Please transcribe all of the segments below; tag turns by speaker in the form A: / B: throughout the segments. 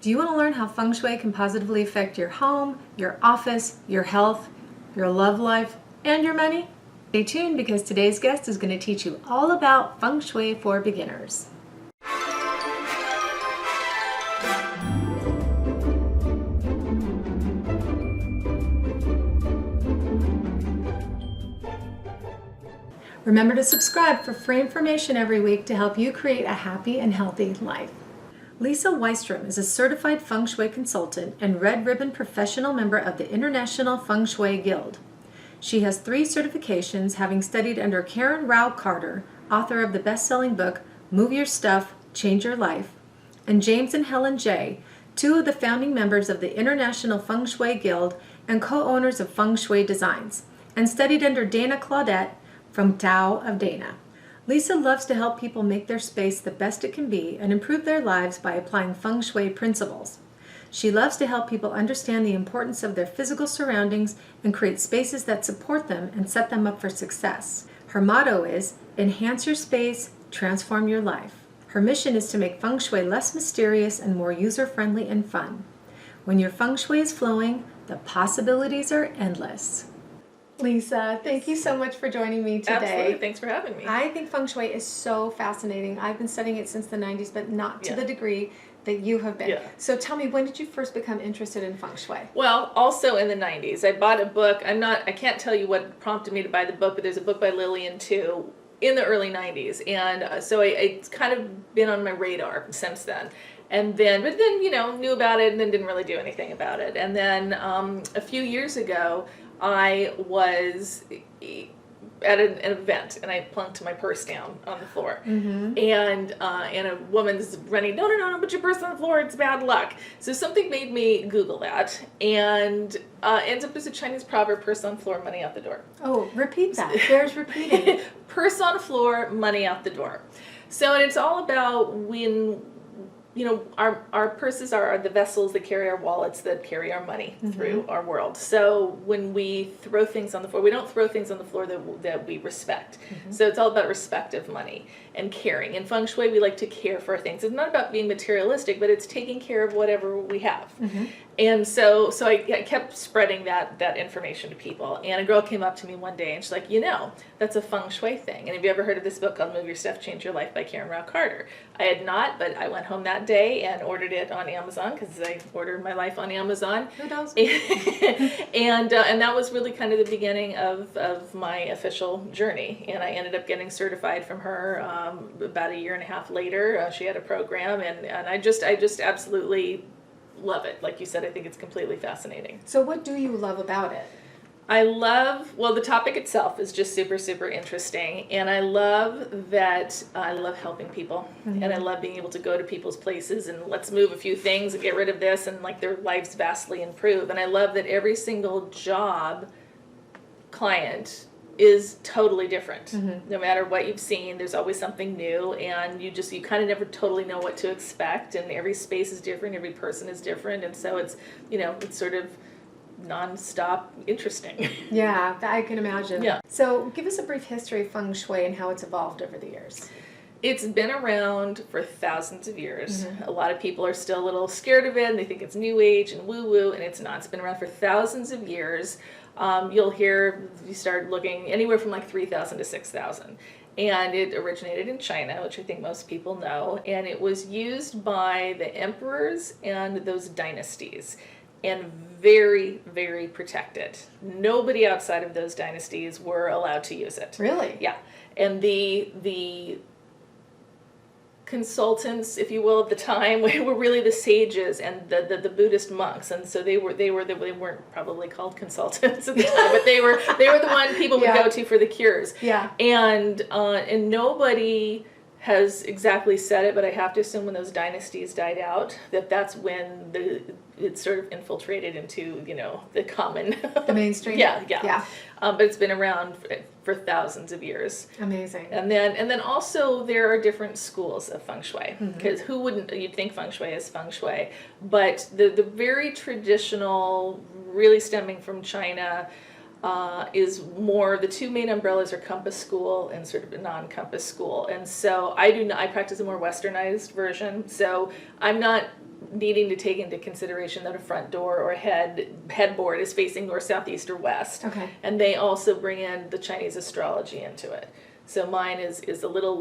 A: Do you want to learn how Feng Shui can positively affect your home, your office, your health, your love life, and your money? Stay tuned because today's guest is going to teach you all about Feng Shui for beginners. Remember to subscribe for free information every week to help you create a happy and healthy life. Lisa Ystrom is a certified Feng Shui consultant and Red Ribbon professional member of the International Feng Shui Guild. She has 3 certifications, having studied under Karen Rao Carter, author of the best-selling book Move Your Stuff, Change Your Life, and James and Helen Jay, 2 of the founding members of the International Feng Shui Guild and co-owners of Feng Shui Designs, and studied under Dana Claudette from Tao of Dana. Lisa loves to help people make their space the best it can be and improve their lives by applying Feng Shui principles. She loves to help people understand the importance of their physical surroundings and create spaces that support them and set them up for success. Her motto is, enhance your space, transform your life. Her mission is to make Feng Shui less mysterious and more user-friendly and fun. When your Feng Shui is flowing, the possibilities are endless. Lisa, thank you so much for joining me today.
B: Absolutely. Thanks for having me.
A: I think Feng Shui is so fascinating. I've been studying it since the 90s, but not to the degree that you have been. So tell me, when did you first become interested in Feng Shui?
B: Well, also in the 90s. I bought a book. I can't tell you what prompted me to buy the book, but there's a book by Lillian too in the early 90s. And so it's kind of been on my radar since then. But then, knew about it and then didn't really do anything about it. And then a few years ago, I was at an event and I plunked my purse down on the floor. And a woman's running, no, don't put your purse on the floor, it's bad luck. So something made me Google that, and ends up as a Chinese proverb, purse on floor, money out the door.
A: Oh, repeat that. There's repeating.
B: Purse on floor, money out the door. So, and it's all about when, our purses are the vessels that carry our wallets, that carry our money through our world. So when we throw things on the floor, we don't throw things on the floor that we respect. So it's all about respect of money and caring. In Feng Shui, we like to care for things. It's not about being materialistic, but it's taking care of whatever we have. And so I kept spreading that information to people. And a girl came up to me one day and she's like, that's a Feng Shui thing. And have you ever heard of this book called Move Your Stuff, Change Your Life by Karen Rao Carter? I had not, but I went home that day and ordered it on Amazon, because I ordered my life on Amazon.
A: Who does?
B: And that was really kind of the beginning of my official journey. And I ended up getting certified from her about a year and a half later. She had a program, and I just absolutely love it. Like you said, I think it's completely fascinating.
A: So what do you love about it?
B: I love the topic itself is just super, super interesting. And I love helping people. And I love being able to go to people's places and let's move a few things and get rid of this, and like their lives vastly improve. And I love that every single job client is totally different. No matter what you've seen, there's always something new, and you kind of never totally know what to expect, and every space is different, every person is different, and so it's it's sort of non-stop interesting.
A: Yeah, I can imagine.
B: Yeah.
A: So give us a brief history of Feng Shui and how it's evolved over the years.
B: It's been around for thousands of years. A lot of people are still a little scared of it, and they think it's new age and woo-woo, and it's not. It's been around for thousands of years. You'll hear, you start looking anywhere from like 3,000 to 6,000. And it originated in China, which I think most people know. And it was used by the emperors and those dynasties, and very, very protected. Nobody outside of those dynasties were allowed to use it.
A: Really?
B: Yeah. And the consultants, if you will, of the time were really the sages and the Buddhist monks, and so they weren't probably called consultants at the time, but they were the one people would go to for the cures.
A: Yeah.
B: And nobody has exactly said it, but I have to assume when those dynasties died out, that's when it sort of infiltrated into the common
A: the mainstream.
B: Yeah. But it's been around for thousands of years.
A: Amazing.
B: And then also there are different schools of Feng Shui, because you'd think Feng Shui is Feng Shui, but the very traditional, really stemming from China, is more, the two main umbrellas are compass school and sort of a non-compass school. And so I practice a more westernized version. So I'm not needing to take into consideration that a front door or headboard is facing north, south, east, or west.
A: Okay.
B: And they also bring in the Chinese astrology into it. So mine is a little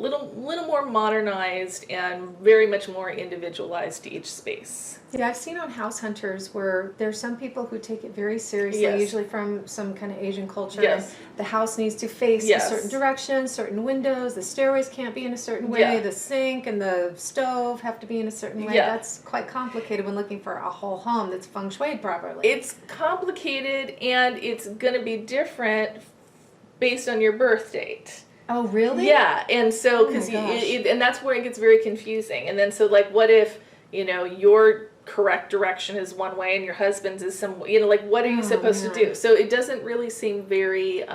B: more modernized and very much more individualized to each space.
A: Yeah, I've seen on House Hunters where there's some people who take it very seriously,
B: Yes.
A: usually from some kind of Asian culture.
B: Yes.
A: The house needs to face
B: Yes.
A: a certain direction, certain windows, the stairways can't be in a certain way,
B: Yeah.
A: the sink and the stove have to be in a certain way.
B: Yeah.
A: That's quite complicated when looking for a whole home that's feng shuied properly.
B: It's complicated, and it's going to be different based on your birth date.
A: Oh, really?
B: Yeah, and so, because
A: gosh.
B: and that's where it gets very confusing. And then, so like, what if, your correct direction is one way and your husband's is some, like, what are you supposed to do? So it doesn't really seem very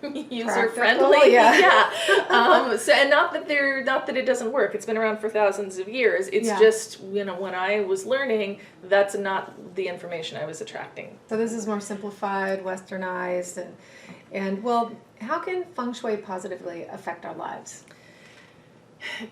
B: user friendly.
A: Yeah.
B: So, and not that it doesn't work. It's been around for thousands of years. It's just, when I was learning, that's not the information I was attracting.
A: So this is more simplified, westernized, and well, how can feng shui positively affect our lives?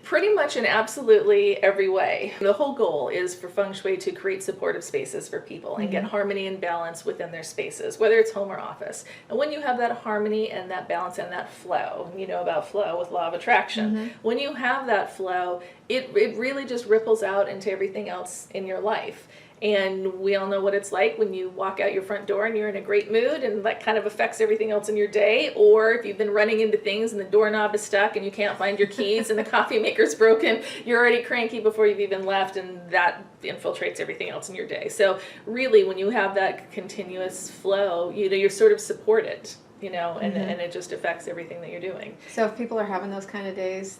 B: Pretty much in absolutely every way. The whole goal is for feng shui to create supportive spaces for people and get harmony and balance within their spaces, whether it's home or office. And when you have that harmony and that balance and that flow, you know about flow with law of attraction, when you have that flow, it really just ripples out into everything else in your life. And we all know what it's like when you walk out your front door and you're in a great mood, and that kind of affects everything else in your day. Or if you've been running into things and the doorknob is stuck and you can't find your keys and the coffee maker's broken, you're already cranky before you've even left, and that infiltrates everything else in your day. So really, when you have that continuous flow, you're sort of supported, and it just affects everything that you're doing.
A: So if people are having those kind of days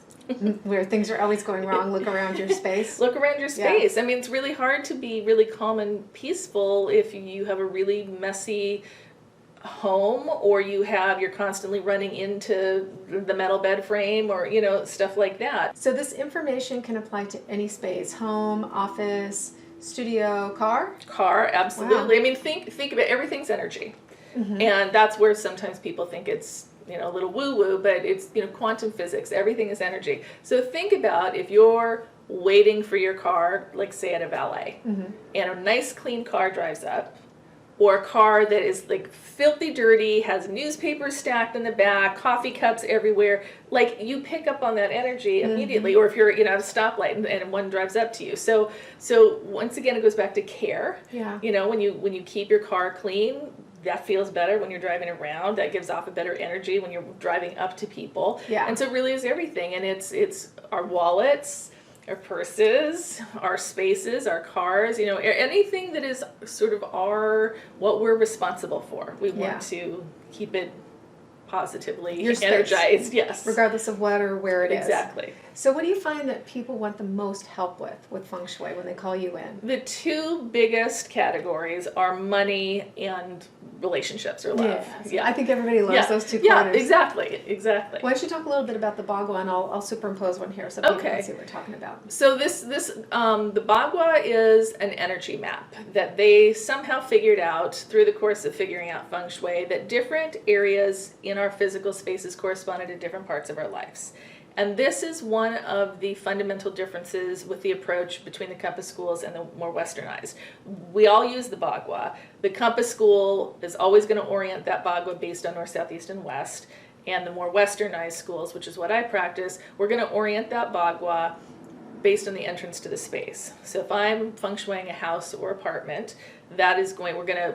A: where things are always going wrong, look around your space.
B: Look around your space. Yeah. I mean, it's really hard to be really calm and peaceful if you have a really messy home, or you're constantly running into the metal bed frame, or stuff like that.
A: So this information can apply to any space: home, office, studio, car.
B: Absolutely.
A: Wow.
B: I mean, think about it. Everything's energy. And that's where sometimes people think it's a little woo-woo, but it's quantum physics. Everything is energy. So think about if you're waiting for your car, like say at a valet, and a nice clean car drives up, or a car that is like filthy dirty, has newspapers stacked in the back, coffee cups everywhere, like you pick up on that energy immediately. Or if you're at a stoplight and one drives up to you. So once again, it goes back to care.
A: Yeah.
B: When you keep your car clean, that feels better when you're driving around. That gives off a better energy when you're driving up to people.
A: Yeah.
B: And so it really is everything. And it's our wallets, our purses, our spaces, our cars, anything that is sort of what we're responsible for. We want to keep it positively energized. Yes.
A: Regardless of what or where it is.
B: Exactly.
A: So what do you find that people want the most help with feng shui when they call you in?
B: The two biggest categories are money and relationships or love.
A: Yeah. I think everybody loves those two quarters.
B: Yeah, exactly.
A: Why don't you talk a little bit about the Bagua, and I'll superimpose one here so people can see what we're talking about.
B: So the Bagua is an energy map that they somehow figured out through the course of figuring out feng shui, that different areas in our physical spaces corresponded to different parts of our lives. And this is one of the fundamental differences with the approach between the Compass schools and the more westernized. We all use the Bagua. The Compass school is always going to orient that Bagua based on north, south, east, and west. And the more westernized schools, which is what I practice, we're going to orient that Bagua based on the entrance to the space. So if I'm feng shuiing a house or apartment, we're going to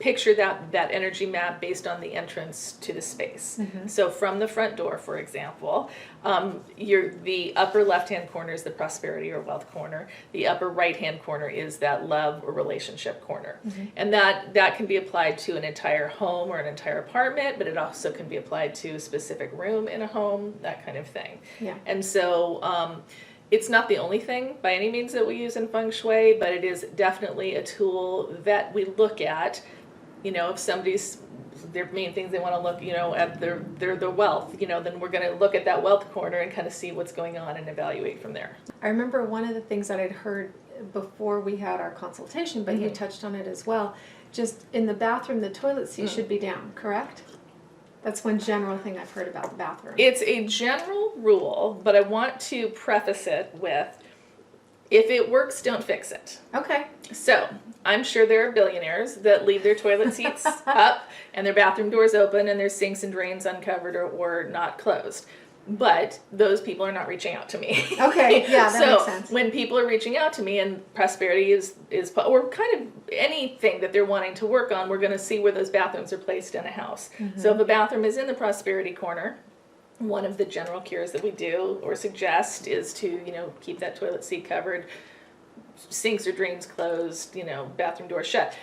B: picture that energy map based on the entrance to the space. So from the front door, for example, the upper left-hand corner is the prosperity or wealth corner. The upper right-hand corner is that love or relationship corner. And that can be applied to an entire home or an entire apartment, but it also can be applied to a specific room in a home, that kind of thing. Yeah. And so it's not the only thing by any means that we use in feng shui, but it is definitely a tool that we look at. If somebody's, their main things they want to look, at their wealth, then we're going to look at that wealth corner and kind of see what's going on and evaluate from there.
A: I remember one of the things that I'd heard before we had our consultation, but you touched on it as well, just in the bathroom, the toilet seat should be down, correct? That's one general thing I've heard about the bathroom.
B: It's a general rule, but I want to preface it with, If it works, don't fix it.
A: Okay.
B: So I'm sure there are billionaires that leave their toilet seats up and their bathroom doors open and their sinks and drains uncovered or not closed. But those people are not reaching out to me.
A: Okay, yeah, that makes sense.
B: So when people are reaching out to me and prosperity is or kind of anything that they're wanting to work on, we're going to see where those bathrooms are placed in a house. So if a bathroom is in the prosperity corner, one of the general cures that we do or suggest is to, keep that toilet seat covered, sinks or drains closed, bathroom door shut.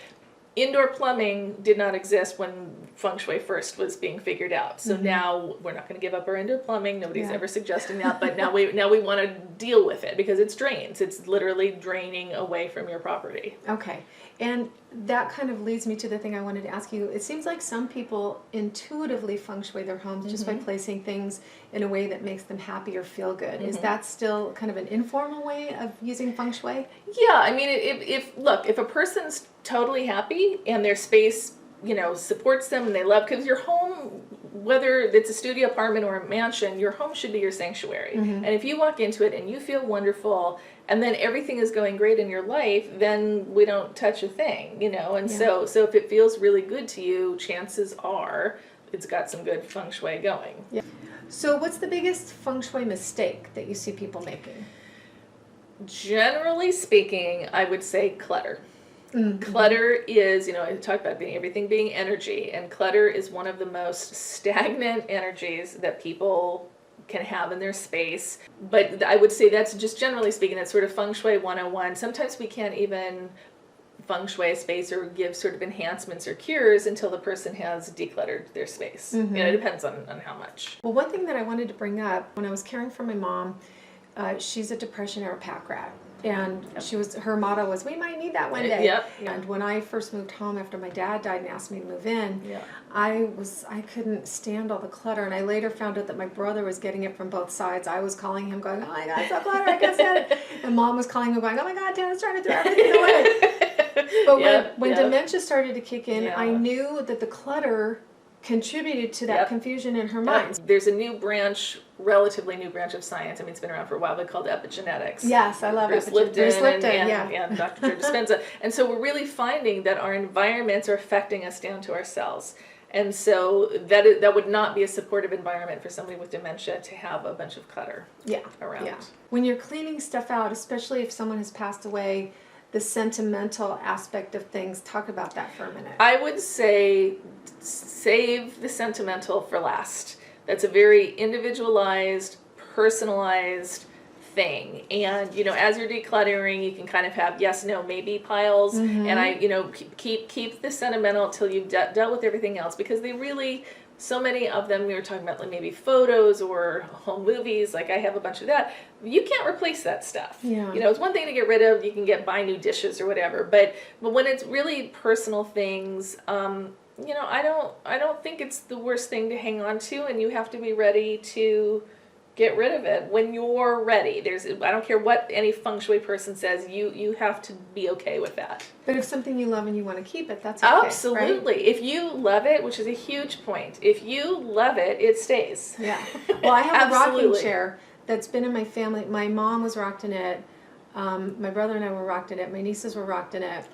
B: Indoor plumbing did not exist when feng shui first was being figured out. So now we're not going to give up our indoor plumbing. Nobody's ever suggesting that, but now we want to deal with it because it's drains. It's literally draining away from your property.
A: Okay. And that kind of leads me to the thing I wanted to ask you. It seems like some people intuitively feng shui their homes just by placing things in a way that makes them happy or feel good. Is that still kind of an informal way of using feng shui?
B: Yeah, I mean, if a person's totally happy and their space, supports them and they love, because your home, whether it's a studio apartment or a mansion, your home should be your sanctuary. And if you walk into it and you feel wonderful and then everything is going great in your life, then we don't touch a thing, And so if it feels really good to you, chances are it's got some good feng shui going.
A: Yeah. So what's the biggest feng shui mistake that you see people making?
B: Generally speaking, I would say clutter. Clutter is, I talked about everything being energy, and clutter is one of the most stagnant energies that people can have in their space. But I would say that's just generally speaking, that's sort of feng shui 101. Sometimes we can't even feng shui a space or give sort of enhancements or cures until the person has decluttered their space. It depends on how much.
A: Well, one thing that I wanted to bring up, when I was caring for my mom, she's a Depression era pack rat. And her motto was, we might need that one day.
B: Yep.
A: And when I first moved home after my dad died and asked me to move in, I couldn't stand all the clutter. And I later found out that my brother was getting it from both sides. I was calling him going, oh my God, it's so clutter, I can't stand it. And Mom was calling him going, oh my God, Dad's trying to throw everything away. But when dementia started to kick in, I knew that the clutter contributed to that confusion in her mind.
B: There's a relatively new branch of science. I mean, it's been around for a while, but called epigenetics.
A: Yes, I love
B: Bruce Lipton and Dr. Joe Dispenza. And so we're really finding that our environments are affecting us down to our cells. And so that would not be a supportive environment for somebody with dementia to have a bunch of clutter around. Yeah.
A: When you're cleaning stuff out, especially if someone has passed away, the sentimental aspect of things, talk about that for a minute.
B: I would say save the sentimental for last. That's a very individualized, personalized thing. And, as you're decluttering, you can kind of have yes, no, maybe piles. And keep the sentimental till you've dealt with everything else, because they really, so many of them, we were talking about like maybe photos or home movies, like I have a bunch of that. You can't replace that stuff.
A: Yeah.
B: It's one thing to get rid of, you can buy new dishes or whatever, but when it's really personal things, I don't think it's the worst thing to hang on to, and you have to be ready to get rid of it when you're ready. I don't care what any feng shui person says, you have to be okay with that.
A: But if something you love and you want to keep it, that's okay.
B: Absolutely. Right? If you love it, which is a huge point, if you love it, it stays.
A: Yeah. Well, I have a rocking chair that's been in my family. My mom was rocked in it. My brother and I were rocked in it. My nieces were rocked in it.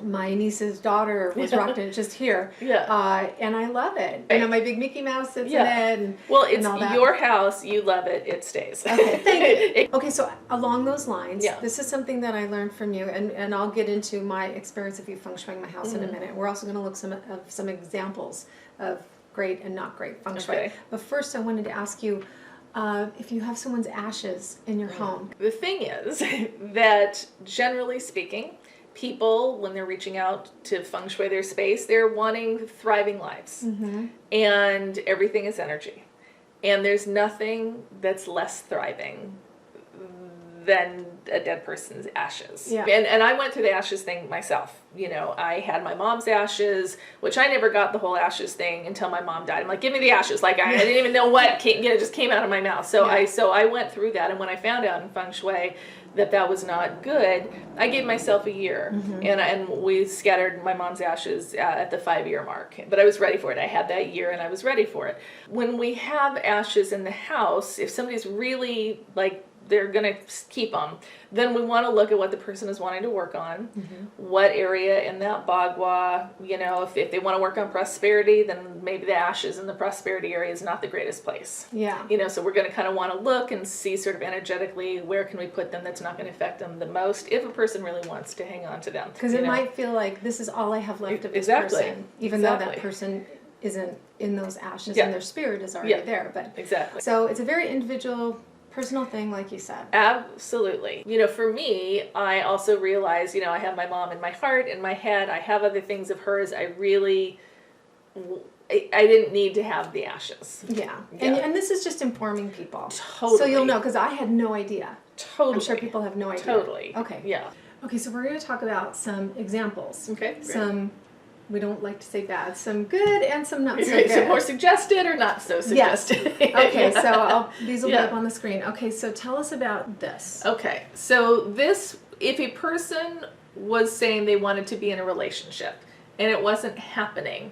A: My niece's daughter was rocked in it just here. And I love it. My big Mickey Mouse sits in it. And,
B: it's
A: all that.
B: Your house. You love it. It stays.
A: Okay, thank you. Okay, so along those lines, this is something that I learned from you, and I'll get into my experience of you feng shuiing my house in a minute. We're also going to look at some examples of great and not great feng shui.
B: Okay.
A: But first, I wanted to ask you, if you have someone's ashes in your home.
B: The thing is that, generally speaking, people, when they're reaching out to feng shui their space, they're wanting thriving lives. And everything is energy. And there's nothing that's less thriving than a dead person's ashes.
A: Yeah.
B: And I went through the ashes thing myself. I had my mom's ashes, which I never got the whole ashes thing until my mom died. I'm like, give me the ashes. Like, I didn't even know what just came out of my mouth. So I went through that. And when I found out in feng shui that was not good, I gave myself a year. And we scattered my mom's ashes at the 5-year mark. But I was ready for it. I had that year and I was ready for it. When we have ashes in the house, if somebody's really they're going to keep them. Then we want to look at what the person is wanting to work on, what area in that Bagua, if they want to work on prosperity, then maybe the ashes in the prosperity area is not the greatest place.
A: Yeah.
B: So we're going to kind of want to look and see sort of energetically where can we put them that's not going to affect them the most if a person really wants to hang on to them.
A: Because it might feel like this is all I have left of this
B: Exactly.
A: person, even though that person isn't in those ashes and their spirit is already there. But
B: exactly.
A: So it's a very individual, personal thing, like you said.
B: Absolutely. For me, I also realize, I have my mom in my heart, in my head. I have other things of hers. I didn't need to have the ashes.
A: Yeah. And this is just informing people.
B: Totally.
A: So you'll know, because I had no idea.
B: Totally.
A: I'm sure people have no idea.
B: Totally.
A: Okay.
B: Yeah.
A: Okay, so we're going to talk about some examples.
B: Okay. Great.
A: Some, we don't like to say bad, some good and some not so
B: Right,
A: good.
B: so more suggested or not so suggested?
A: Yes. Okay,
B: Yeah.
A: so these will be up on the screen. Okay, so tell us about this.
B: Okay, so this, if a person was saying they wanted to be in a relationship and it wasn't happening,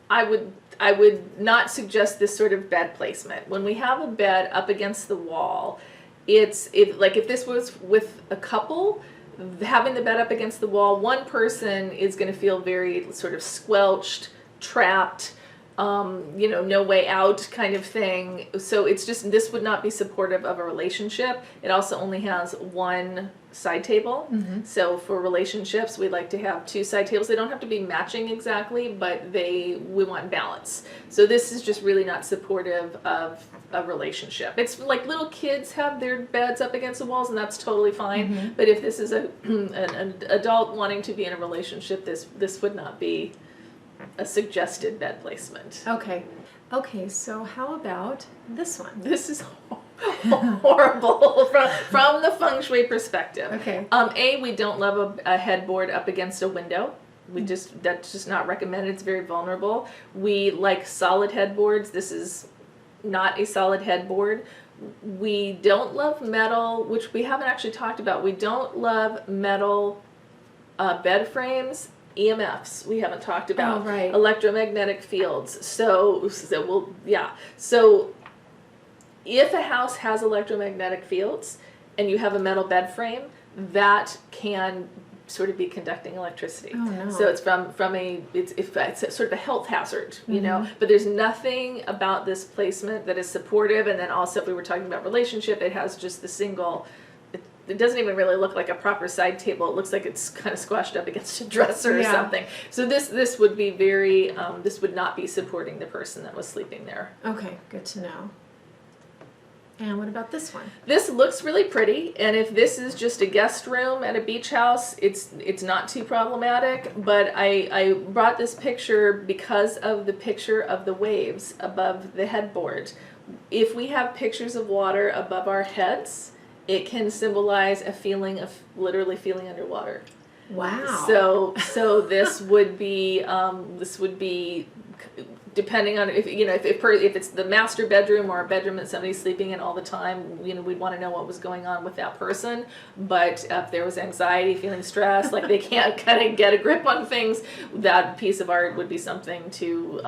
B: I would not suggest this sort of bed placement. When we have a bed up against the wall, if this was with a couple, having the bed up against the wall, one person is going to feel very sort of squelched, trapped, no way out kind of thing. So it's just, this would not be supportive of a relationship. It also only has one side table. So for relationships, we like to have two side tables. They don't have to be matching exactly, but we want balance. So this is just really not supportive of a relationship. It's like little kids have their beds up against the walls, and that's totally fine. But if this is an adult wanting to be in a relationship, this would not be a suggested bed placement.
A: Okay, so how about this one?
B: This is horrible from the feng shui perspective.
A: Okay.
B: We don't love a headboard up against a window. That's just not recommended. It's very vulnerable. We like solid headboards. This is not a solid headboard. We don't love metal, which we haven't actually talked about. We don't love metal bed frames. EMFs we haven't talked about.
A: Oh, right.
B: Electromagnetic fields. So if a house has electromagnetic fields and you have a metal bed frame, that can sort of be conducting electricity.
A: Oh, no.
B: So it's it's sort of a health hazard, but there's nothing about this placement that is supportive. And then also, if we were talking about relationship, it has just the single. It doesn't even really look like a proper side table. It looks like it's kind of squashed up against a dresser or something. So this would be very, this would not be supporting the person that was sleeping there.
A: Okay, good to know. And what about this one?
B: This looks really pretty, and if this is just a guest room at a beach house, it's not too problematic. But I brought this picture because of the picture of the waves above the headboard. If we have pictures of water above our heads, it can symbolize a feeling of literally feeling underwater.
A: Wow.
B: So this would be depending on if it's the master bedroom or a bedroom that somebody's sleeping in all the time, we'd want to know what was going on with that person. But if there was anxiety, feeling stressed, like they can't kind of get a grip on things, that piece of art would be something to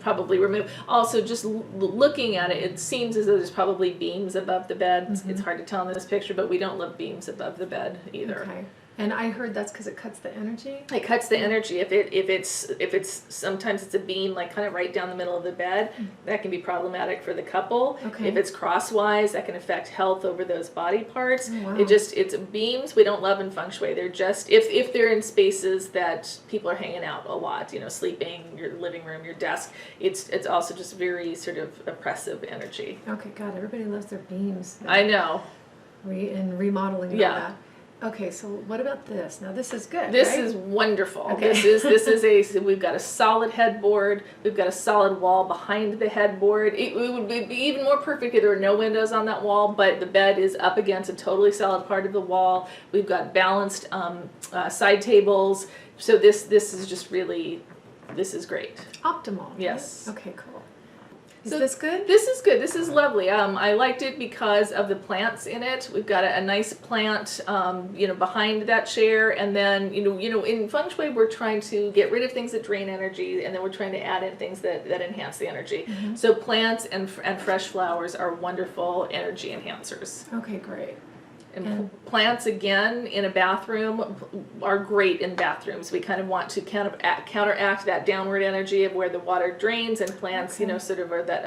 B: probably remove. Also, just looking at it, it seems as though there's probably beams above the bed. It's hard to tell in this picture, but we don't love beams above the bed either.
A: Okay. And I heard that's because it cuts the energy?
B: It cuts the energy. If it's sometimes it's a beam like kind of right down the middle of the bed, that can be problematic for the couple.
A: Okay.
B: If it's crosswise, that can affect health over those body parts.
A: Oh, wow.
B: It's beams we don't love in feng shui. They're just if they're in spaces that people are hanging out a lot, sleeping, your living room, your desk, it's also just very sort of oppressive energy.
A: Okay, God, everybody loves their beams.
B: I know.
A: And remodeling and all that. Okay, so what about this? Now this is good.
B: This
A: right?
B: is wonderful.
A: Okay.
B: We've got a solid headboard. We've got a solid wall behind the headboard. It would be even more perfect if there were no windows on that wall, but the bed is up against a totally solid part of the wall. We've got balanced side tables. So this is just really, this is great.
A: Optimal.
B: Yes.
A: Right? Okay, cool. Is this good?
B: This is good. This is lovely. I liked it because of the plants in it. We've got a nice plant, behind that chair, and then in feng shui we're trying to get rid of things that drain energy, and then we're trying to add in things that enhance the energy. So plants and fresh flowers are wonderful energy enhancers.
A: Okay, great.
B: And plants, again, in a bathroom are great in bathrooms. We kind of want to counteract that downward energy of where the water drains, and plants, sort of are that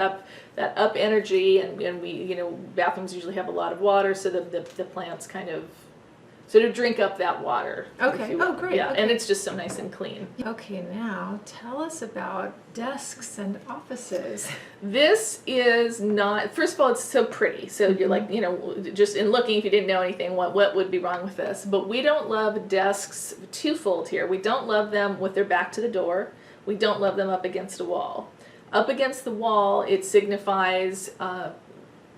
B: up energy, and we, bathrooms usually have a lot of water, so the plants kind of sort of drink up that water.
A: Okay. Oh, great.
B: Yeah,
A: okay.
B: and it's just so nice and clean.
A: Okay, now tell us about desks and offices.
B: This is not, first of all, it's so pretty. So you're like, just in looking, if you didn't know anything, what would be wrong with this? But we don't love desks twofold here. We don't love them with their back to the door. We don't love them up against a wall. Up against the wall, it signifies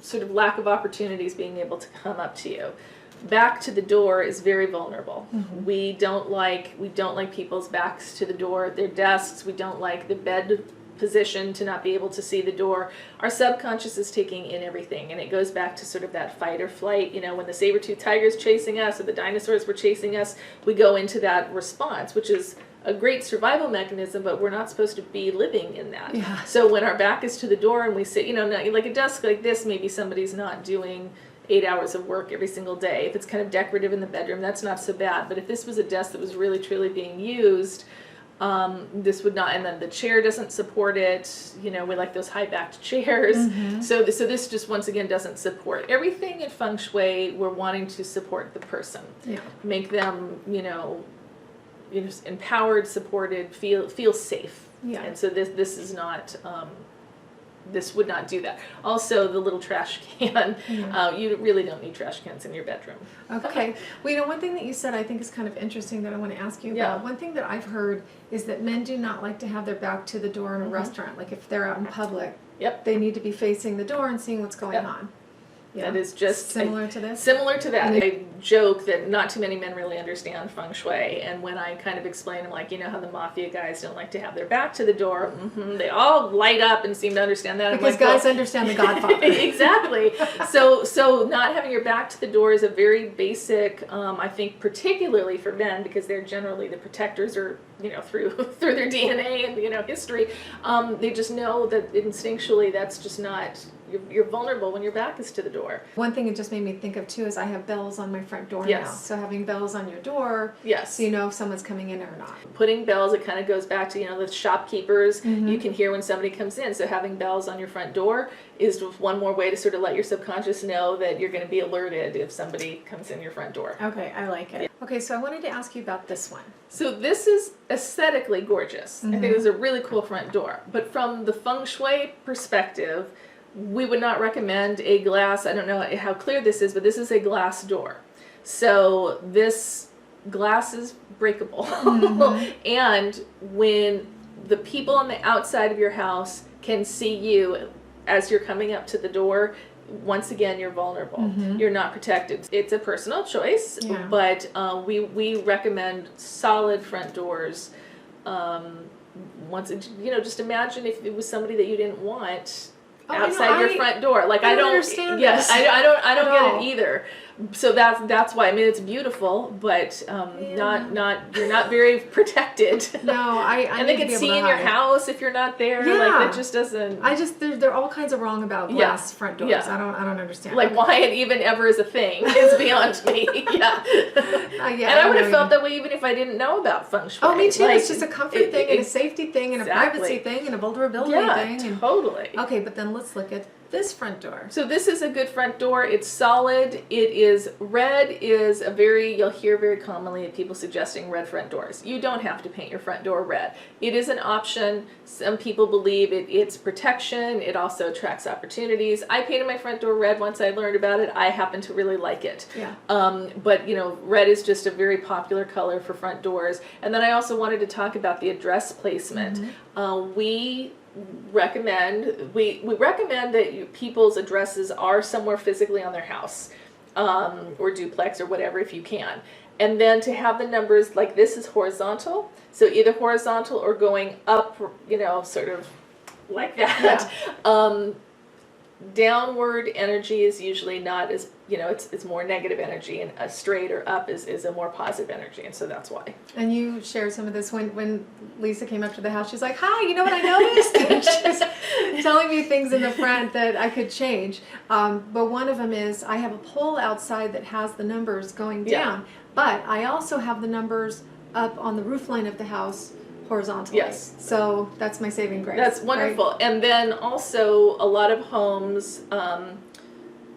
B: sort of lack of opportunities being able to come up to you. Back to the door is very vulnerable. We don't like people's backs to the door, their desks. We don't like the bed position to not be able to see the door. Our subconscious is taking in everything, and it goes back to sort of that fight or flight. When the saber-toothed tiger is chasing us or the dinosaurs were chasing us, we go into that response, which is a great survival mechanism, but we're not supposed to be living in that.
A: Yeah.
B: So when our back is to the door and we sit, like a desk like this, maybe somebody's not doing 8 hours of work every single day. If it's kind of decorative in the bedroom, that's not so bad. But if this was a desk that was really truly being used, this would not, and then the chair doesn't support it. We like those high-backed chairs. So this just, once again, doesn't support. Everything in feng shui, we're wanting to support the person.
A: Yeah.
B: Make them, empowered, supported, feel safe.
A: Yeah.
B: And so this is not, this would not do that. Also, the little trash can, you really don't need trash cans in your bedroom.
A: Okay. Well, one thing that you said I think is kind of interesting that I want to ask you about. One thing that I've heard is that men do not like to have their back to the door in a restaurant. Like if they're out in public, they need to be facing the door and seeing what's going on. Yeah.
B: That is just
A: similar to this?
B: Similar to that. I joke that not too many men really understand feng shui, and when I kind of explain, I'm like, how the mafia guys don't like to have their back to the door, they all light up and seem to understand that.
A: Because guys understand the Godfather.
B: Exactly. So not having your back to the door is a very basic, I think particularly for men, because they're generally the protectors, or through their DNA and history, they just know that instinctually that's just not. You're vulnerable when your back is to the door. One
A: thing it just made me think of too is I have bells on my front door now. So having bells on your door, so you know if someone's coming in or not.
B: Putting bells, it kind of goes back to the shopkeepers. You can hear when somebody comes in. So having bells on your front door is one more way to sort of let your subconscious know that you're going to be alerted if somebody comes in your front door.
A: Okay, I like it. Okay, so I wanted to ask you about this one.
B: So this is aesthetically gorgeous. I think it's a really cool front door. But from the feng shui perspective, we would not recommend a glass. I don't know how clear this is, but this is a glass door. So this glass is breakable. And when the people on the outside of your house can see you as you're coming up to the door, once again, you're vulnerable. You're not protected. It's a personal choice, but we recommend solid front doors. Just imagine if it was somebody that you didn't want outside your front door. Like I don't understand. Yes, I don't get it either. So that's why. I mean, it's beautiful, but you're not very protected.
A: No,
B: and they can see in your house if you're not there.
A: Yeah.
B: Like it just doesn't.
A: There are all kinds of wrong about glass front doors. I don't understand.
B: Like why it even ever is a thing is beyond me. And I would have felt that way even if I didn't know about feng shui.
A: Oh, me too. It's just a comfort thing and a safety thing and a privacy thing and a vulnerability thing.
B: Yeah, totally.
A: Okay, but then let's look at this front door.
B: So this is a good front door. It's solid. It is red. Is a you'll hear very commonly people suggesting red front doors. You don't have to paint your front door red. It is an option. Some people believe it's protection. It also attracts opportunities. I painted my front door red once I learned about it. I happen to really like it.
A: Yeah.
B: But red is just a very popular color for front doors. And then I also wanted to talk about the address placement. We recommend that people's addresses are somewhere physically on their house, or duplex or whatever if you can, and then to have the numbers like this is horizontal, so either horizontal or going up, sort of like that.
A: Yeah.
B: Downward energy is usually not as, it's more negative energy, and a straight or up is a more positive energy, and so that's why.
A: And you shared some of this when Lisa came up to the house. She's like, "Hi, you know what I noticed?" And she's telling me things in the front that I could change. But one of them is I have a pole outside that has the numbers going down, but I also have the numbers up on the roof line of the house horizontally.
B: Yes.
A: So that's my saving grace.
B: That's wonderful. Right? And then also a lot of homes,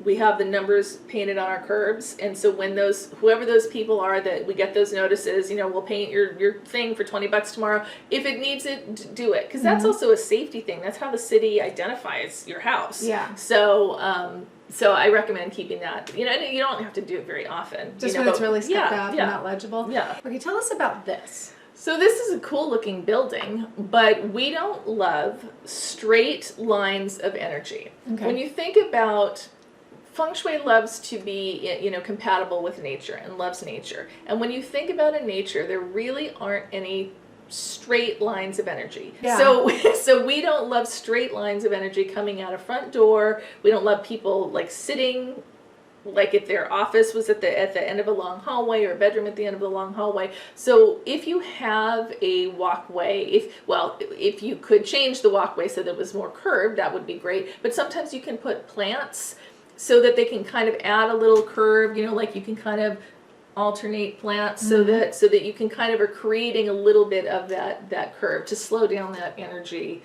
B: we have the numbers painted on our curbs, and so when whoever those people are that we get those notices, we'll paint your thing for $20 tomorrow. If it needs it, do it, because that's also a safety thing. That's how the city identifies your house.
A: Yeah.
B: So so I recommend keeping that. And you don't have to do it very often.
A: Just when it's really stepped up and
B: yeah.
A: not legible.
B: Yeah.
A: Okay, tell us about this.
B: So this is a cool looking building, but we don't love straight lines of energy.
A: Okay.
B: When you think about Feng Shui, loves to be, compatible with nature and loves nature. And when you think about a nature, there really aren't any straight lines of energy.
A: Yeah.
B: So we don't love straight lines of energy coming out a front door. We don't love people like sitting, like if their office was at the end of a long hallway, or a bedroom at the end of a long hallway. So if you have a walkway, if you could change the walkway so that it was more curved, that would be great. But sometimes you can put plants so that they can kind of add a little curve, like you can kind of alternate plants so that you can kind of are creating a little bit of that curve to slow down that energy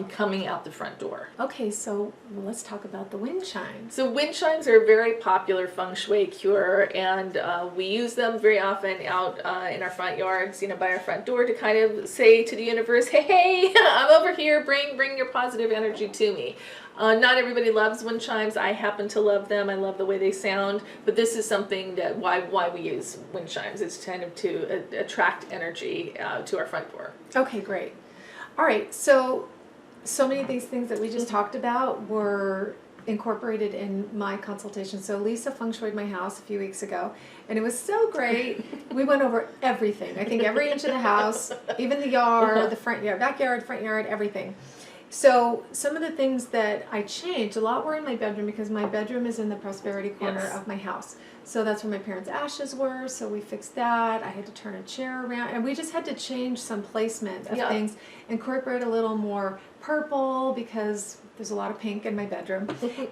B: coming out the front door.
A: Okay, so let's talk about the wind chimes.
B: So wind chimes are a very popular Feng Shui cure, and we use them very often out in our front yards, by our front door, to kind of say to the universe, hey, I'm over here, bring your positive energy to me. Not everybody loves wind chimes. I happen to love them. I love the way they sound. But this is something that why we use wind chimes. It's kind of to attract energy to our front door.
A: Okay, great. All right, so many of these things that we just talked about were incorporated in my consultation. So Lisa feng shuied my house a few weeks ago, and it was so great. We went over everything. I think every inch of the house, even the yard, the front yard, backyard, front yard, everything. So some of the things that I changed, a lot were in my bedroom, because my bedroom is in the prosperity corner of my house. So that's where my parents' ashes were, so we fixed that. I had to turn a chair around, and we just had to change some placement of things, incorporate a little more purple, because there's a lot of pink in my bedroom.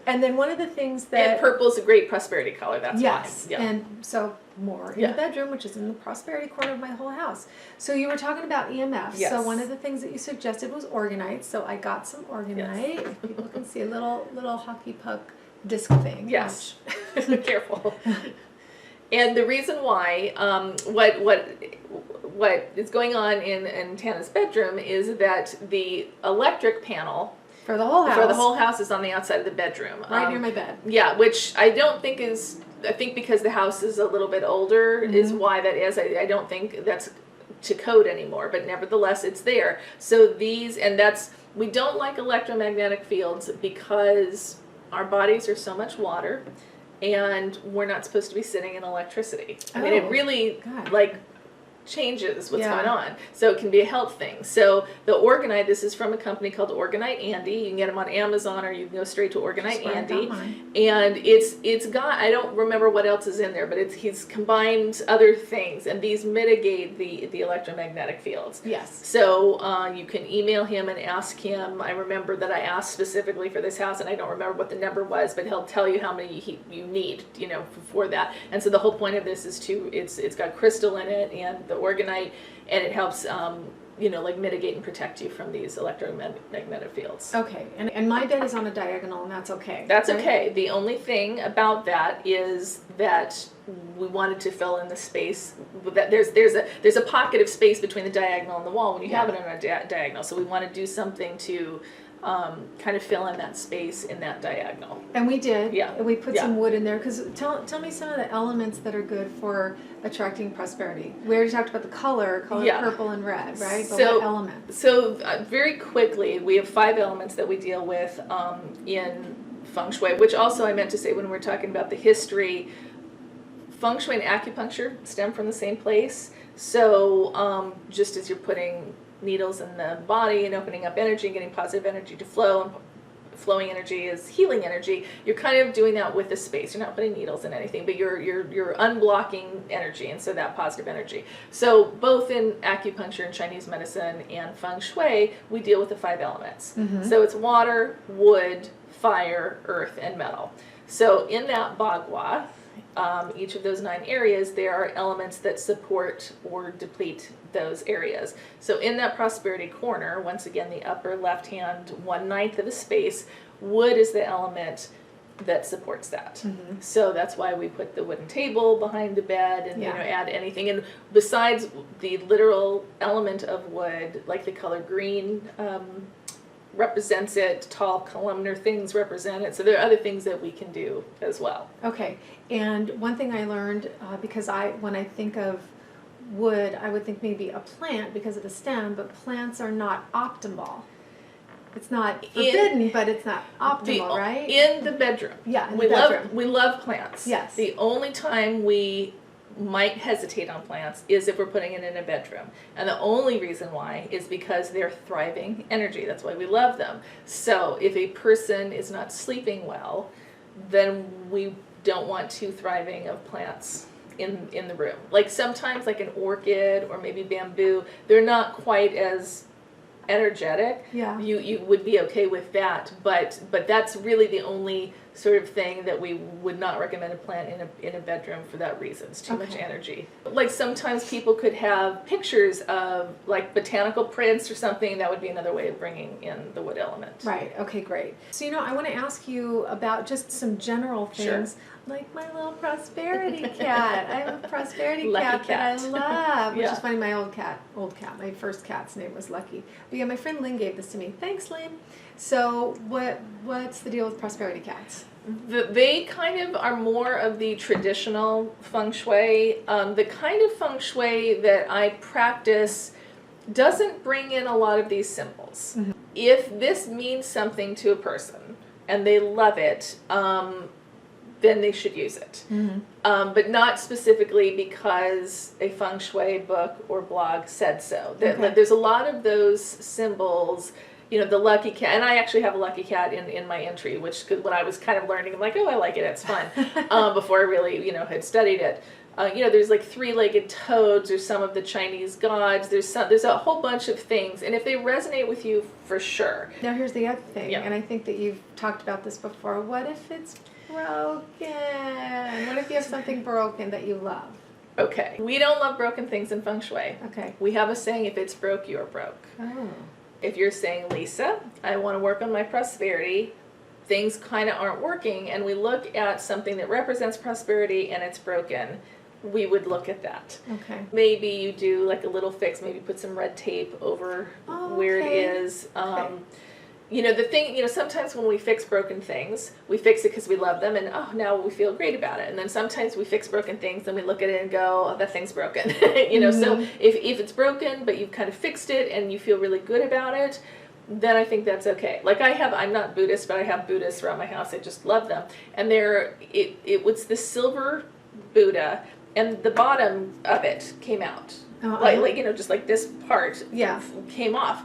A: And then one of the things that...
B: And purple's a great prosperity color, that's why. Yeah.
A: And so more in the bedroom, which is in the prosperity corner of my whole house. So you were talking about EMFs.
B: Yes.
A: So one of the things that you suggested was organite. So I got some organite.
B: Yes.
A: If people can see a little hockey puck disc thing.
B: Yes. Careful. And the reason why, what is going on in Tana's bedroom is that the electric panel
A: for the whole house
B: is on the outside of the bedroom,
A: right near my bed.
B: Yeah, which I don't think is. I think because the house is a little bit older is why that is. I don't think that's to code anymore, but nevertheless it's there. So we don't like electromagnetic fields because our bodies are so much water, and we're not supposed to be sitting in electricity. I mean, it really changes what's going on. So it can be a health thing. So the Organite, this is from a company called Organite Andy. You can get them on Amazon, or you can go straight to Organite Andy. And it's got, I don't remember what else is in there, but he's combined other things, and these mitigate the electromagnetic fields.
A: Yes.
B: So you can email him and ask him. I remember that I asked specifically for this house, and I don't remember what the number was, but he'll tell you how many you need, for that. And so the whole point of this is it's got crystal in it, and the Organite, and it helps mitigate and protect you from these electromagnetic fields.
A: Okay, and my bed is on a diagonal, and that's okay.
B: That's okay. The only thing about that is that we wanted to fill in the space. That there's a pocket of space between the diagonal and the wall when you have it on a diagonal. So we want to do something to kind of fill in that space in that diagonal.
A: And we did.
B: Yeah.
A: We put some wood in there, because tell me some of the elements that are good for attracting prosperity. We already talked about the color purple and red, right? But what elements? So
B: very quickly, we have 5 elements that we deal with in Feng Shui, which also I meant to say when we're talking about the history, Feng Shui and acupuncture stem from the same place. So just as you're putting needles in the body and opening up energy and getting positive energy to flow, and flowing energy is healing energy. You're kind of doing that with the space. You're not putting needles in anything, but you're unblocking energy, and so that positive energy. So both in acupuncture and Chinese medicine and feng shui, we deal with the 5 elements. So it's water, wood, fire, earth, and metal. So in that Bagua, each of those 9 areas, there are elements that support or deplete those areas. So in that prosperity corner, once again, the upper left hand 1/9 of a space, wood is the element that supports that. So that's why we put the wooden table behind the bed and add anything. And besides the literal element of wood, like the color green represents it, tall columnar things represent it. So there are other things that we can do as well.
A: Okay, and one thing I learned, because when I think of wood, I would think maybe a plant because of the stem, but plants are not optimal. It's not forbidden, but it's not optimal, right?
B: In the bedroom.
A: Yeah, in the bedroom.
B: We love plants.
A: Yes.
B: The only time we might hesitate on plants is if we're putting it in a bedroom. And the only reason why is because they're thriving energy. That's why we love them. So if a person is not sleeping well, then we don't want 2 thriving of plants in the room. Like sometimes like an orchid or maybe bamboo, they're not quite as energetic.
A: Yeah.
B: You would be okay with that, but that's really the only sort of thing that we would not recommend a plant in a bedroom for that reason. It's too much energy. Like sometimes people could have pictures of like botanical prints or something. That would be another way of bringing in the wood element.
A: Right. Okay, great. So, I want to ask you about just some general things. Sure. Like my little prosperity cat. I have a prosperity cat that I love, which is funny. My old cat, my first cat's name was Lucky. But yeah, my friend Lynn gave this to me. Thanks, Lynn. So what's the deal with prosperity cats?
B: They kind of are more of the traditional feng shui. The kind of feng shui that I practice doesn't bring in a lot of these symbols. If this means something to a person and they love it, then they should use it. But not specifically because a feng shui book or blog said so. There's a lot of those symbols, the lucky cat, and I actually have a lucky cat in my entry, which when I was kind of learning, I'm like, oh, I like it, it's fun, before I really, had studied it. There's like 3-legged toads or some of the Chinese gods. There's a whole bunch of things, and if they resonate with you, for sure.
A: Now here's the other thing, and I think that you've talked about this before. What if it's broken? What if you have something broken that you love?
B: Okay. We don't love broken things in feng shui.
A: Okay.
B: We have a saying, if it's broke, you're broke.
A: Oh.
B: If you're saying, Lisa, I want to work on my prosperity, things kind of aren't working, and we look at something that represents prosperity and it's broken, we would look at that.
A: Okay.
B: Maybe you do like a little fix, maybe put some red tape over where it is. The thing, sometimes when we fix broken things, we fix it because we love them and, now we feel great about it. And then sometimes we fix broken things and we look at it and go, oh, that thing's broken. So if it's broken, but you've kind of fixed it and you feel really good about it, then I think that's okay. Like I'm not Buddhist, but I have Buddhists around my house. I just love them. And it was the silver Buddha, and the bottom of it came out. Just like this part came off.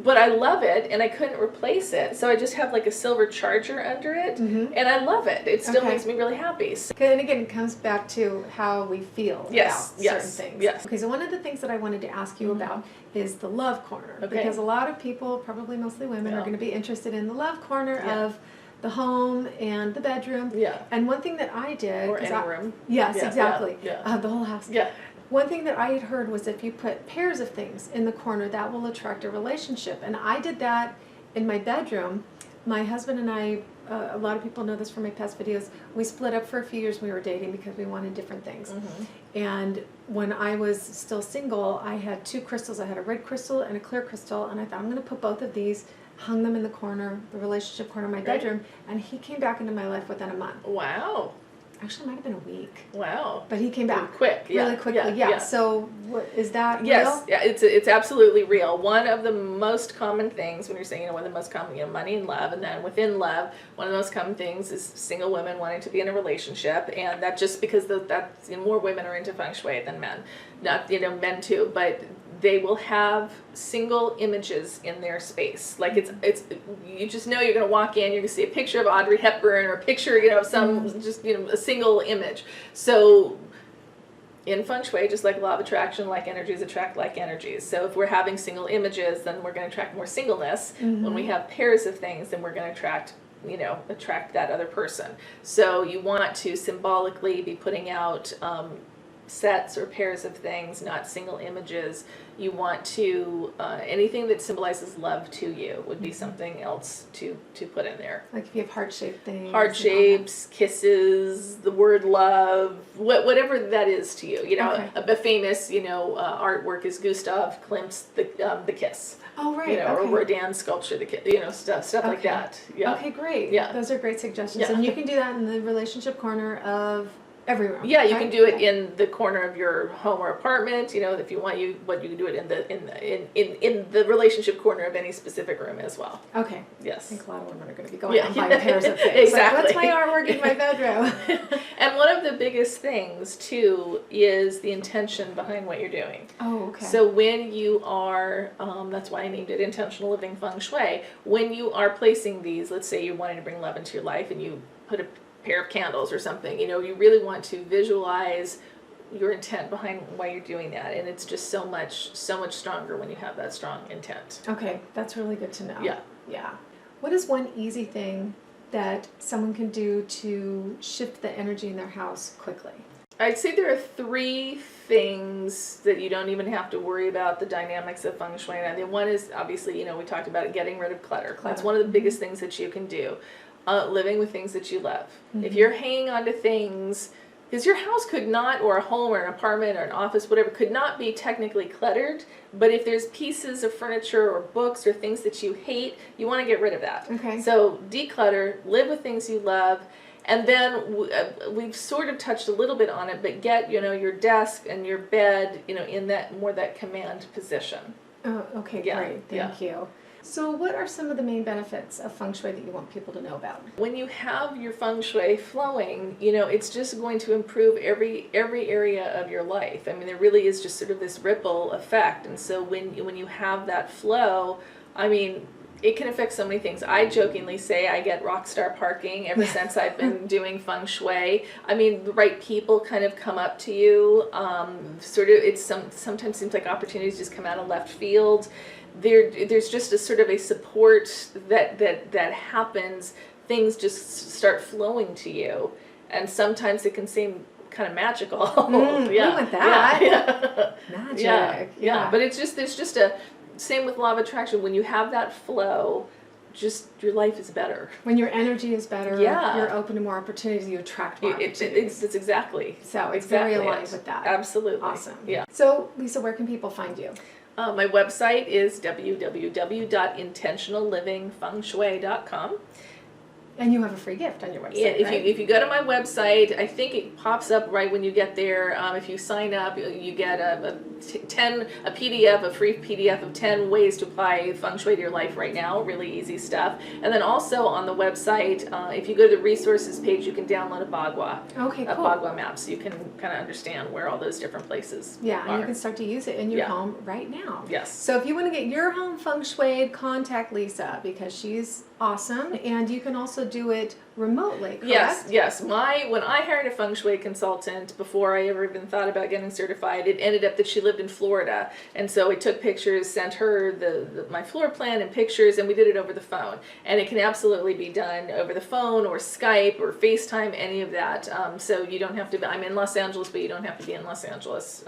B: But I love it, and I couldn't replace it, so I just have like a silver charger under it, and I love it. It still makes me really happy. So.
A: And again, it comes back to how we feel about certain things.
B: Yes.
A: Okay, so one of the things that I wanted to ask you about is the love corner, because a lot of people, probably mostly women, are going to be interested in the love corner of the home and the bedroom. Yeah. And one thing that I did,
B: or any room.
A: Yes, exactly.
B: Yeah.
A: The whole house.
B: Yeah.
A: One thing that I had heard was if you put pairs of things in the corner, that will attract a relationship. And I did that in my bedroom. My husband and I, a lot of people know this from my past videos, we split up for a few years when we were dating because we wanted different things. And when I was still single, I had 2 crystals. I had a red crystal and a clear crystal. And I thought, I'm going to put both of these, hung them in the corner, the relationship corner of my bedroom. And he came back into my life within a month.
B: Wow.
A: Actually, it might have been a week.
B: Wow.
A: But he came back.
B: Quick.
A: Really quickly. Yeah. So is that
B: yes.
A: real?
B: Yeah, it's absolutely real. One of the most common things when you're saying, one of the most common, money and love, and then within love, one of the most common things is single women wanting to be in a relationship, and that just because that's more women are into feng shui than men. Not, men too, but they will have single images in their space. Like it's you just know you're going to walk in, you're going to see a picture of Audrey Hepburn or a picture, of some just a single image. So in Feng Shui, just like law of attraction, like energies attract like energies. So if we're having single images, then we're going to attract more singleness. When we have pairs of things, then we're going to attract that other person. So you want to symbolically be putting out sets or pairs of things, not single images. You want to, anything that symbolizes love to you would be something else to put in there.
A: Like if you have heart-shaped things.
B: Heart shapes, kisses, the word love, whatever that is to you. A famous, artwork is Gustav Klimt's The Kiss.
A: Oh, right.
B: Or Rodin's sculpture, stuff like that. Yeah.
A: Okay, great.
B: Yeah.
A: Those are great suggestions.
B: Yeah.
A: And you can do that in the relationship corner of every room.
B: Yeah, you can do it in the corner of your home or apartment. If you want, you can do it in the relationship corner of any specific room as well.
A: Okay.
B: Yes.
A: I think a lot of women are going to be going out and buying pairs of things.
B: Exactly.
A: Like, what's my artwork in my bedroom?
B: And one of the biggest things too is the intention behind what you're doing.
A: Oh, okay.
B: So when you are, that's why I named it Intentional Living Feng Shui. When you are placing these, let's say you're wanting to bring love into your life, and you put a pair of candles or something, you really want to visualize your intent behind why you're doing that, and it's just so much stronger when you have that strong intent.
A: Okay, that's really good to know.
B: Yeah.
A: What is one easy thing that someone can do to shift the energy in their house quickly?
B: I'd say there are 3 things that you don't even have to worry about the dynamics of Feng Shui. And one is obviously, we talked about it, getting rid of clutter. That's one of the biggest things that you can do. Living with things that you love. If you're hanging on to things, because your house could not, or a home or an apartment or an office, whatever, could not be technically cluttered, but if there's pieces of furniture or books or things that you hate, you want to get rid of that.
A: Okay.
B: So declutter, live with things you love, and then we've sort of touched a little bit on it, but get, your desk and your bed, in that command position.
A: Oh, okay, great. Thank you. So what are some of the main benefits of Feng Shui that you want people to know about? When
B: you have your Feng Shui flowing, it's just going to improve every area of your life. I mean, there really is just sort of this ripple effect. And so when you have that flow, I mean, it can affect so many things. I jokingly say I get rock star parking ever since I've been doing Feng Shui. I mean, the right people kind of come up to you. Sometimes seems like opportunities just come out of left field. There's just a sort of a support that happens. Things just start flowing to you, and sometimes it can seem kind of magical.
A: We want that. Magic.
B: Yeah. But there's just a same with law of attraction. When you have that flow, just your life is better.
A: When your energy is better, you're open to more opportunities. You attract more opportunities.
B: It's exactly.
A: So it's very aligned with that.
B: Absolutely.
A: Awesome.
B: Yeah.
A: So Lisa, where can people find you?
B: My website is www.intentionallivingfengshui.com.
A: And you have a free gift on your website,
B: if you go to my website, I think it pops up right when you get there. If you sign up, you get a free PDF of 10 ways to apply Feng Shui to your life right now. Really easy stuff. And then also on the website, if you go to the resources page, you can download a Bagua.
A: Okay, cool.
B: A Bagua map, so you can kind of understand where all those different places are.
A: And you can start to use it in your home right now.
B: Yes.
A: So if you want to get your home Feng Shui'd, contact Lisa because she's awesome, and you can also do it remotely, correct?
B: Yes. When I hired a Feng Shui consultant before I ever even thought about getting certified, it ended up that she lived in Florida, and so I took pictures, sent her my floor plan and pictures, and we did it over the phone. And it can absolutely be done over the phone or Skype or FaceTime, any of that. So you don't have to. I'm in Los Angeles, but you don't have to be in Los Angeles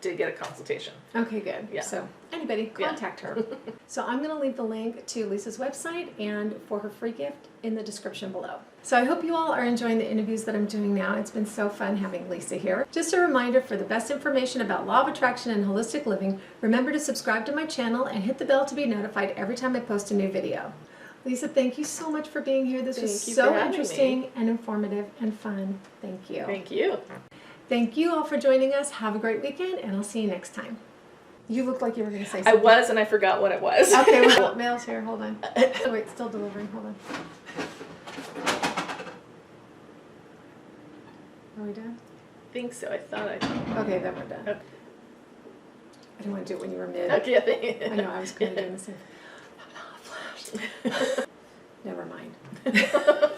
B: to get a consultation.
A: Okay, good.
B: Yeah.
A: So anybody, contact her. So I'm going to leave the link to Lisa's website and for her free gift in the description below. So I hope you all are enjoying the interviews that I'm doing now. It's been so fun having Lisa here. Just a reminder, for the best information about law of attraction and holistic living, remember to subscribe to my channel and hit the bell to be notified every time I post a new video. Lisa, thank you so much for being here. This was so interesting and informative and fun. Thank you.
B: Thank you.
A: Thank you all for joining us. Have a great weekend, and I'll see you next time. You looked like you were going to say something.
B: I was, and I forgot what it was.
A: Okay, well, mail's here. Hold on. Oh, wait, still delivering. Hold on. Are we done?
B: I think so. I thought I.
A: Okay, then we're done.
B: Okay.
A: didn't want to do it when you were mid.
B: Okay.
A: I know, I was kind of doing the same. Never mind.